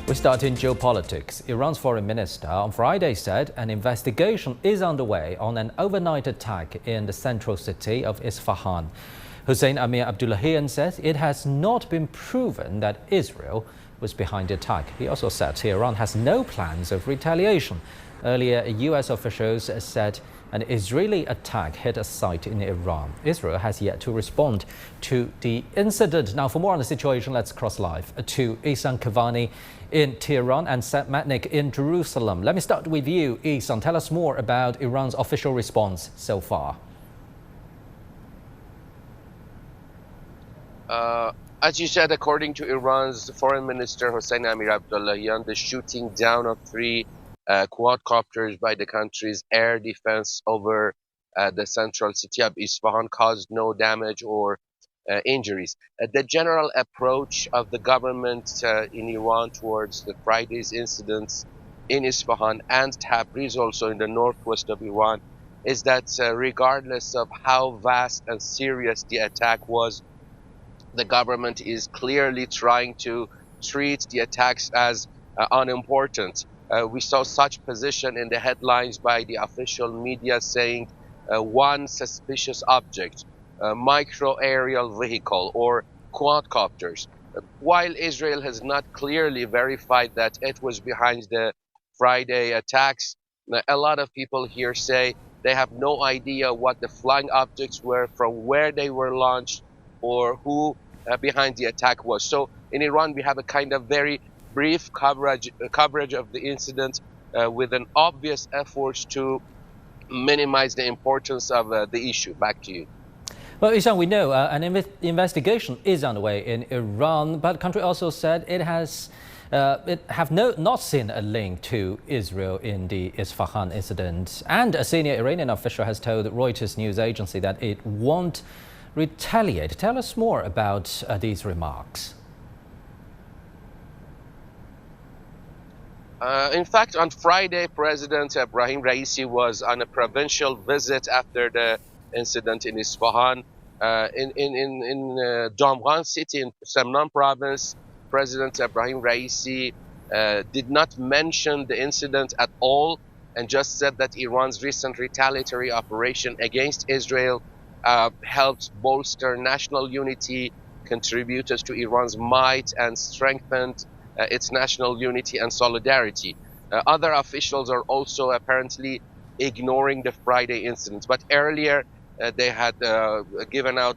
We start in geopolitics. Iran's foreign minister on Friday said an investigation is underway on an overnight attack in the central city of Isfahan. Hossein Amir-abdollahian says it has not been proven that Israel was behind the attack. He also said Tehran has no plans of retaliation. Earlier, U.S. officials said an Israeli attack hit a site in Iran. Israel has yet to respond to the incident. Now, for more on the situation, let's cross live to Ehsan Keivani in Tehran and Sam Mednick in Jerusalem. Let me start with you, Ehsan. Tell us more about Iran's official response so far. As you said, according to Iran's foreign minister Hossein Amir-abdollahian, the shooting down of three quadcopters by the country's air defense over the central city of Isfahan caused no damage or injuries. The general approach of the government in Iran towards the Friday's incidents in Isfahan and Tabriz, also in the northwest of Iran, is that regardless of how vast and serious the attack was, the government is clearly trying to treat the attacks as unimportant. We saw such position in the headlines by the official media saying one suspicious object, micro-aerial vehicle or quadcopters. While Israel has not clearly verified that it was behind the Friday attacks, a lot of people here say they have no idea what the flying objects were, from where they were launched, or who behind the attack was. So in Iran, we have a kind of very brief coverage of the incident with an obvious effort to minimize the importance of the issue. Back to you. Well, Ihsan, we know an investigation is underway in Iran, but the country also said it have not seen a link to Israel in the Isfahan incident. And a senior Iranian official has told Reuters news agency that it won't retaliate. Tell us more about these remarks. In fact, on Friday, President Ebrahim Raisi was on a provincial visit after the incident in Isfahan. In Damghan city in Semnan province, President Ebrahim Raisi did not mention the incident at all and just said that Iran's recent retaliatory operation against Israel helped bolster national unity, contributed to Iran's might, and strengthened its national unity and solidarity. Other officials are also apparently ignoring the Friday incidents, but earlier they had given out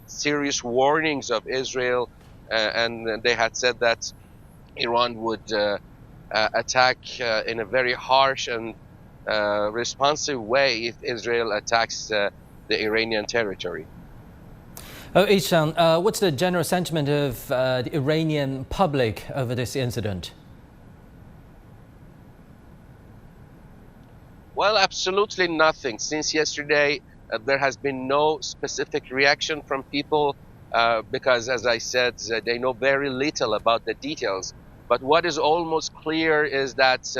serious warnings of Israel, and they had said that Iran would attack in a very harsh and responsive way if Israel attacks the Iranian territory. Ihsan, what's the general sentiment of the Iranian public over this incident? Well, absolutely nothing. Since yesterday, there has been no specific reaction from people because, as I said, they know very little about the details. But what is almost clear is that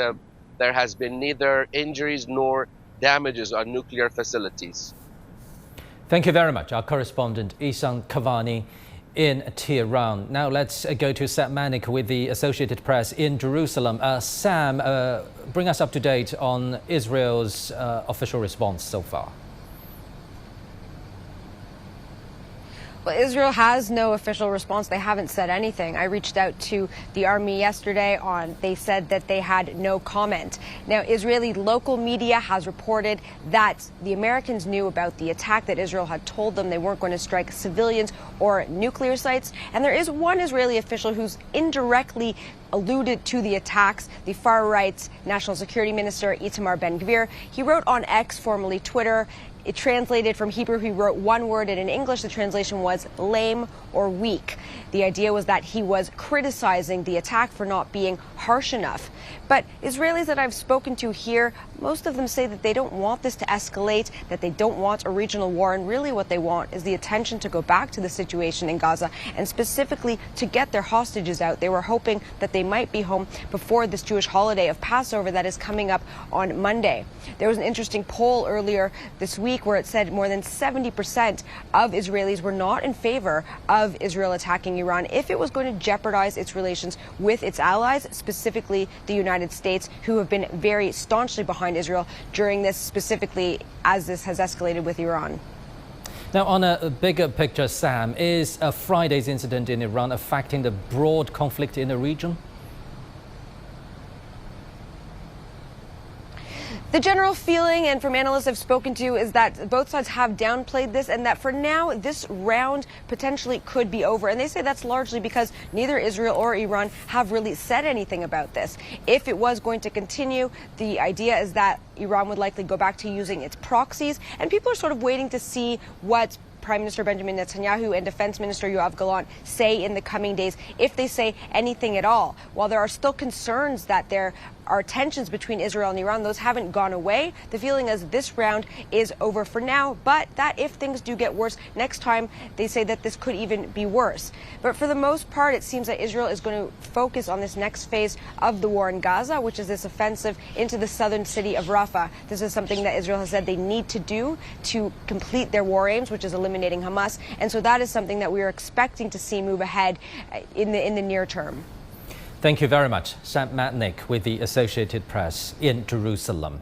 there has been neither injuries nor damages on nuclear facilities. Thank you very much. Our correspondent Ehsan Keivani in Tehran. Now let's go to Sam Mednick with the Associated Press in Jerusalem. Sam, bring us up to date on Israel's official response so far. Well, Israel has no official response. They haven't said anything. I reached out to the army yesterday they said that they had no comment. Now, Israeli local media has reported that the Americans knew about the attack, that Israel had told them they weren't going to strike civilians or nuclear sites. And there is one Israeli official who's indirectly alluded to the attacks, the far-right National Security Minister Itamar Ben-Gvir. He wrote on X, formerly Twitter. It translated from Hebrew, he wrote one word, and in English the translation was lame or weak. The idea was that he was criticizing the attack for not being harsh enough. But Israelis that I've spoken to here, most of them say that they don't want this to escalate, that they don't want a regional war, and really what they want is the attention to go back to the situation in Gaza and specifically to get their hostages out. They were hoping that they might be home before this Jewish holiday of Passover that is coming up on Monday. There was an interesting poll earlier this week week where it said more than 70% of Israelis were not in favor of Israel attacking Iran if it was going to jeopardize its relations with its allies, specifically the United States, who have been very staunchly behind Israel during this, specifically as this has escalated with Iran. Now, on a bigger picture, Sam, is Friday's incident in Iran affecting the broad conflict in the region? The general feeling, and from analysts I've spoken to, is that both sides have downplayed this and that for now this round potentially could be over. And they say that's largely because neither Israel or Iran have really said anything about this. If it was going to continue, the idea is that Iran would likely go back to using its proxies, and people are sort of waiting to see what Prime Minister Benjamin Netanyahu and Defense Minister Yoav Gallant say in the coming days, if they say anything at all. While there are still concerns that there are tensions between Israel and Iran, those haven't gone away. The feeling is this round is over for now, but that if things do get worse, next time they say that this could even be worse. But for the most part, it seems that Israel is going to focus on this next phase of the war in Gaza, which is this offensive into the southern city of Rafah. This is something that Israel has said they need to do to complete their war aims, which is eliminating Hamas. And so that is something that we are expecting to see move ahead in the near term. Thank you very much. Sam Mednick with the Associated Press in Jerusalem.